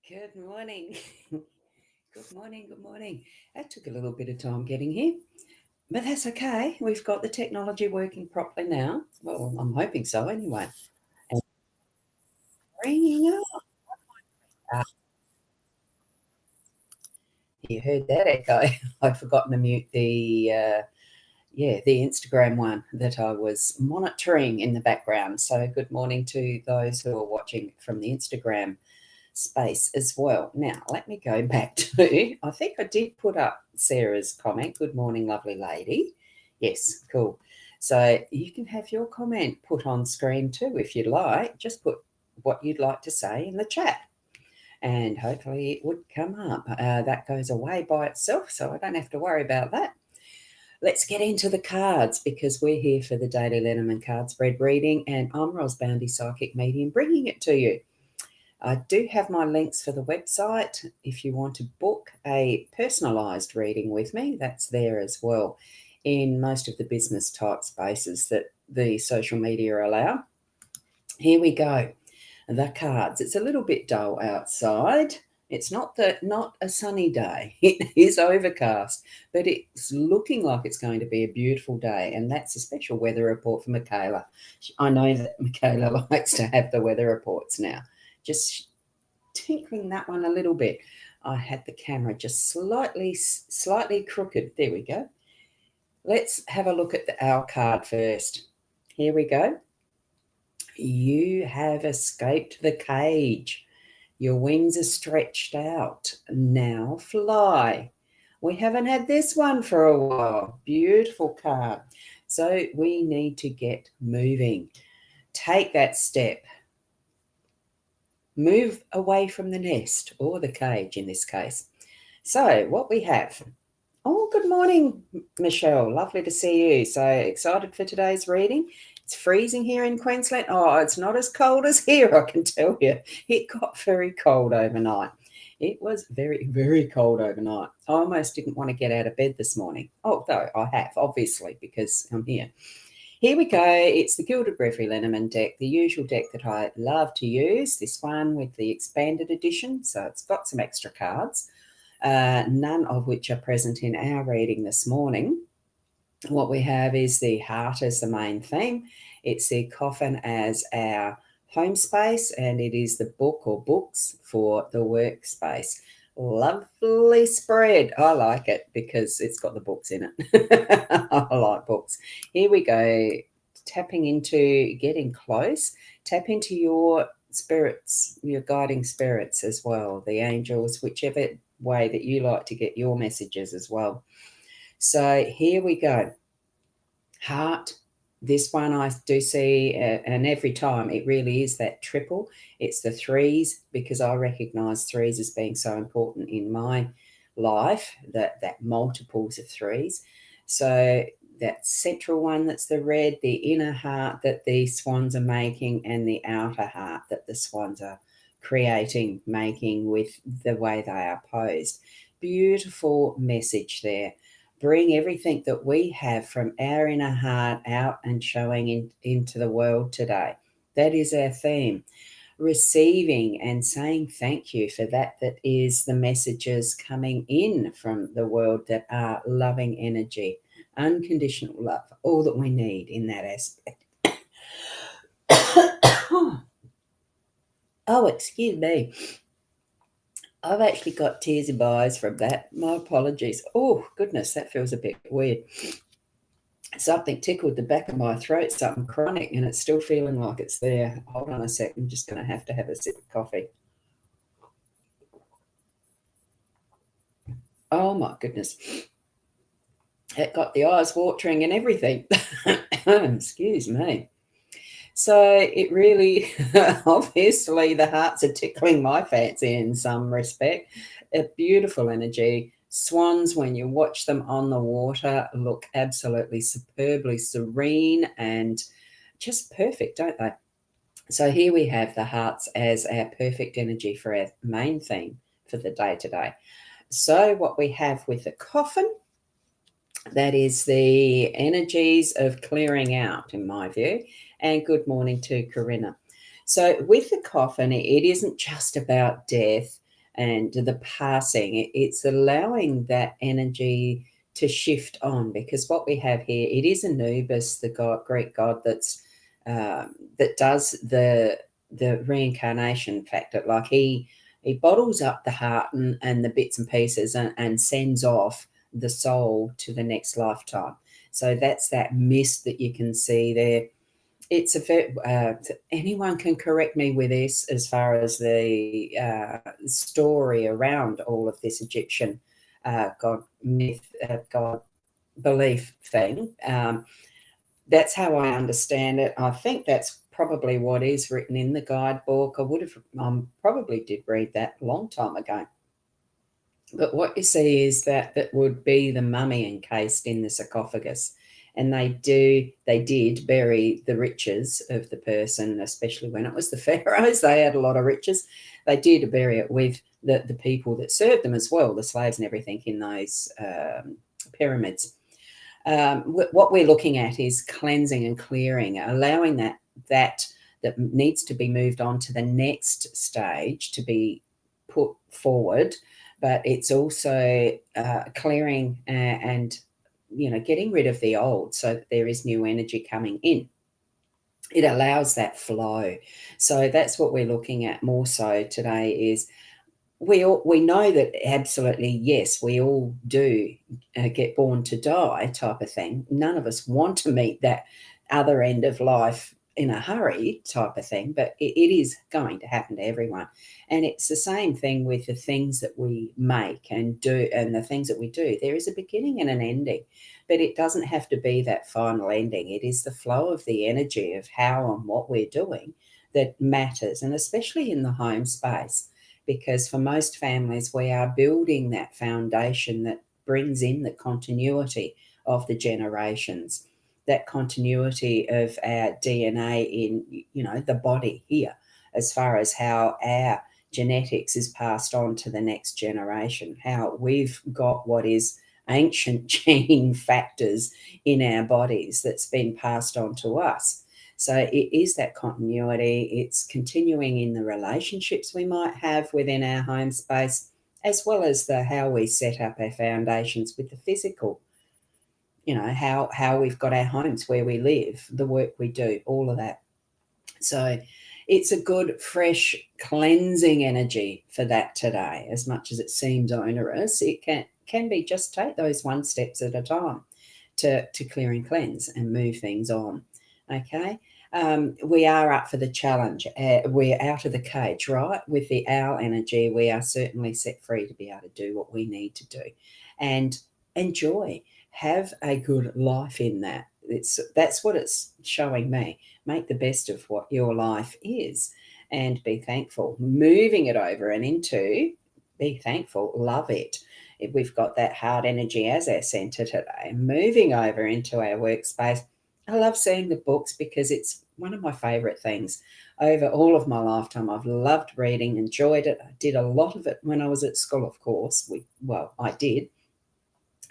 Good morning. Good morning. Good morning. That took a little bit of time getting here, but that's okay. We've got the technology working properly now. Well, I'm hoping so anyway. And ringing up. Ah, you heard that echo. I'd forgotten to mute the Instagram one that I was monitoring in the background. So good morning to those who are watching from the Instagram space as well. Now, let me go back to, I think I did put up Sarah's comment. Good morning, lovely lady. Yes, cool. So you can have your comment put on screen too if you'd like. Just put what you'd like to say in the chat and hopefully it would come up. That goes away by itself, so I don't have to worry about that. Let's get into the cards because we're here for the Daily Lenormand card spread reading, and I'm Ros Boundy, Psychic Medium, bringing it to you. I do have my links for the website. If you want to book a personalised reading with me, that's there as well in most of the business type spaces that the social media allow. Here we go. The cards. It's a little bit dull outside. It's not a sunny day. It is overcast, but it's looking like it's going to be a beautiful day, and that's a special weather report for Michaela. I know that Michaela likes to have the weather reports now. Just tinkling that one a little bit. I had the camera just slightly crooked. There we go. Let's have a look at our card first. Here we go. You have escaped the cage. Your wings are stretched out. Now fly. We haven't had this one for a while. Beautiful card. So we need to get moving. Take that step. Move away from the nest or the cage in this case. So what we have. Oh, good morning, Michelle. Lovely to see you. So excited for today's reading. It's freezing here in Queensland. Oh, it's not as cold as here, I can tell you. It got very cold overnight. It was very, very cold overnight. I almost didn't want to get out of bed this morning. Although I have, obviously, because I'm here. Here we go. It's the Gilded Reverie Lenormand deck, the usual deck that I love to use. This one with the expanded edition, so it's got some extra cards, none of which are present in our reading this morning. What we have is the heart as the main theme. It's the coffin as our home space, and it is the book or books for the workspace. Lovely spread. I like it because it's got the books in it. I like books. Here we go. Tapping into getting close. Tap into your spirits, your guiding spirits as well, the angels, whichever way that you like to get your messages as well. So here we go. Heart. This one I do see, and every time it really is that triple. It's the threes, because I recognise threes as being so important in my life, that multiples of threes. So that central one, that's the red, the inner heart that the swans are making, and the outer heart that the swans are making with the way they are posed. Beautiful message there. Bring everything that we have from our inner heart out and showing into the world today. That is our theme. Receiving and saying thank you for that is the messages coming in from the world that are loving energy, unconditional love, all that we need in that aspect. Oh, excuse me. I've actually got tears in my eyes from that. My apologies. Oh, goodness, that feels a bit weird. Something tickled the back of my throat, something chronic, and it's still feeling like it's there. Hold on a sec. I'm just going to have a sip of coffee. Oh, my goodness. It got the eyes watering and everything. Excuse me. So it really, obviously, the hearts are tickling my fancy in some respect. A beautiful energy. Swans, when you watch them on the water, look absolutely superbly serene and just perfect, don't they? So here we have the hearts as our perfect energy for our main theme for the day today. So what we have with the coffin, that is the energies of clearing out, in my view. And good morning to Corinna. So with the coffin, it isn't just about death. and the passing. It's allowing that energy to shift on, because what we have here, it is Anubis, the god, Greek god, that does the reincarnation factor. Like he bottles up the heart and the bits and pieces, and sends off the soul to the next lifetime. So that's that mist that you can see there. It's a very, anyone can correct me with this as far as the story around all of this Egyptian god myth, god belief thing. That's how I understand it. I think that's probably what is written in the guidebook. I would have probably did read that a long time ago. But what you see is that would be the mummy encased in the sarcophagus. And they did bury the riches of the person, especially when it was the pharaohs. They had a lot of riches. They did bury it with the people that served them as well, the slaves and everything in those pyramids. What we're looking at is cleansing and clearing, allowing that needs to be moved on to the next stage to be put forward. But it's also clearing and getting rid of the old so that there is new energy coming in. It allows that flow. So that's what we're looking at more so today. Is we know that absolutely, yes, we all do get born to die type of thing. None of us want to meet that other end of life in a hurry type of thing, but it is going to happen to everyone. And it's the same thing with the things that we make and do, and the things that we do. There is a beginning and an ending, but it doesn't have to be that final ending. It is the flow of the energy of how and what we're doing that matters, and especially in the home space, because for most families, we are building that foundation that brings in the continuity of the generations, that continuity of our DNA in, the body here, as far as how our genetics is passed on to the next generation, how we've got what is ancient gene factors in our bodies that's been passed on to us. So it is that continuity. It's continuing in the relationships we might have within our home space, as well as how we set up our foundations with the physical. How we've got our homes, where we live, the work we do, all of that. So it's a good, fresh, cleansing energy for that today. As much as it seems onerous, it can be just take those one steps at a time to clear and cleanse and move things on. Okay. We are up for the challenge. We're out of the cage, right? With the owl energy, we are certainly set free to be able to do what we need to do and enjoy. Have a good life in that. That's what it's showing me. Make the best of what your life is and be thankful. Moving it over and into be thankful, love it. If we've got that heart energy as our center today, moving over into our workspace. I love seeing the books because it's one of my favorite things. Over all of my lifetime, I've loved reading, enjoyed it. I did a lot of it when I was at school, of course. I did,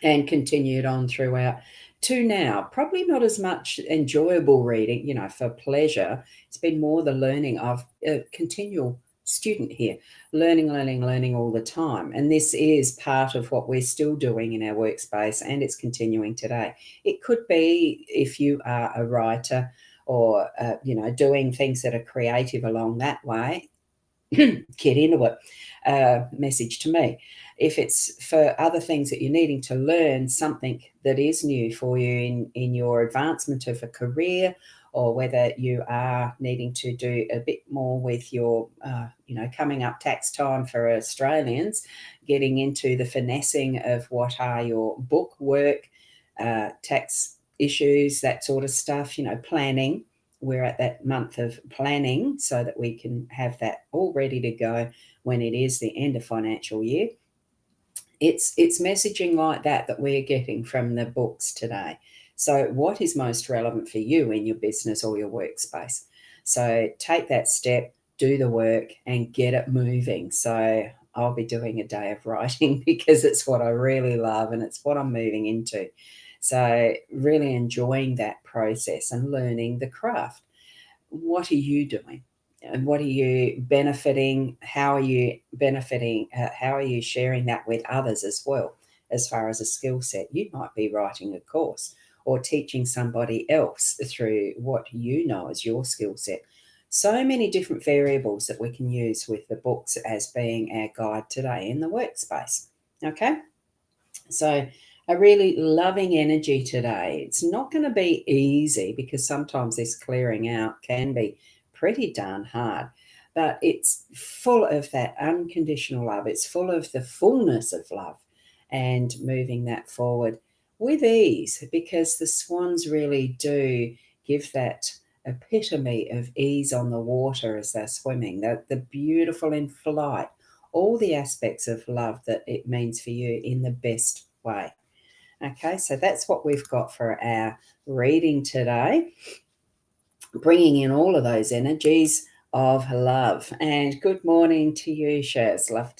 and continued on throughout to now. Probably not as much enjoyable reading, for pleasure. It's been more the learning. I've a continual student here, learning all the time. And this is part of what we're still doing in our workspace, and it's continuing today. It could be if you are a writer or, doing things that are creative along that way, get into it. Message to me. If it's for other things that you're needing to learn, something that is new for you in your advancement of a career, or whether you are needing to do a bit more with your, coming up tax time for Australians, getting into the finessing of what are your book work, tax issues, that sort of stuff, planning. We're at that month of planning so that we can have that all ready to go when it is the end of financial year. It's messaging like that we're getting from the books today. So what is most relevant for you in your business or your workspace? So take that step, do the work, and get it moving. So I'll be doing a day of writing because it's what I really love and it's what I'm moving into. So really enjoying that process and learning the craft. What are you doing? And what are you benefiting? How are you benefiting? How are you sharing that with others as well? As far as a skill set, you might be writing a course or teaching somebody else through what you know as your skill set. So many different variables that we can use with the books as being our guide today in the workspace. Okay, so a really loving energy today. It's not going to be easy because sometimes this clearing out can be pretty darn hard, but it's full of that unconditional love. It's full of the fullness of love and moving that forward with ease, because the swans really do give that epitome of ease on the water as they're swimming, the beautiful in flight, all the aspects of love that it means for you in the best way. Okay, so that's what we've got for our reading today, bringing in all of those energies of love. And good morning to you, Shaz. Love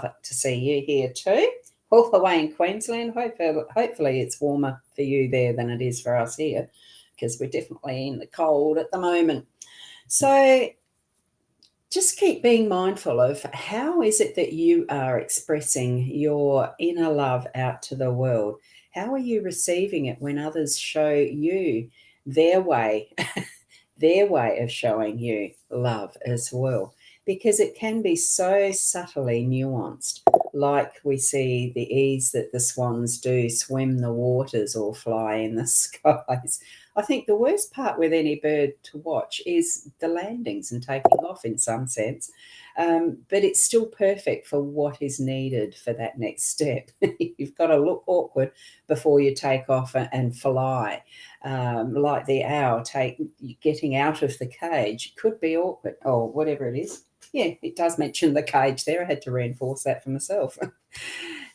it to see you here too, all the way in Queensland. Hopefully it's warmer for you there than it is for us here, because we're definitely in the cold at the moment. So just keep being mindful of how is it that you are expressing your inner love out to the world. How are you receiving it when others show you their way, their way of showing you love as well? Because it can be so subtly nuanced, like we see the ease that the swans do swim the waters or fly in the skies. I think the worst part with any bird to watch is the landings and taking off in some sense. But it's still perfect for what is needed for that next step. You've got to look awkward before you take off and fly. Like the owl getting out of the cage could be awkward, or whatever it is. Yeah, it does mention the cage there. I had to reinforce that for myself.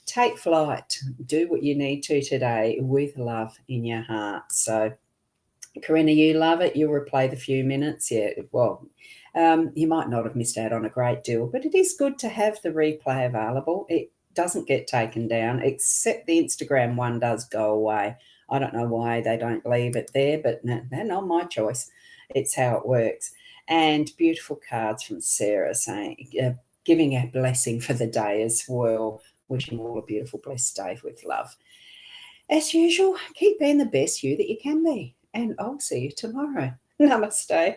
Take flight. Do what you need to today with love in your heart. So, Corinna, you love it. You'll replay the few minutes. Yeah, well, you might not have missed out on a great deal, but it is good to have the replay available. It doesn't get taken down, except the Instagram one does go away. I don't know why they don't leave it there, but no, not my choice. It's how it works. And beautiful cards from Sarah saying, giving a blessing for the day as well. Wishing all a beautiful, blessed day with love. As usual, keep being the best you that you can be. And I'll see you tomorrow. Namaste.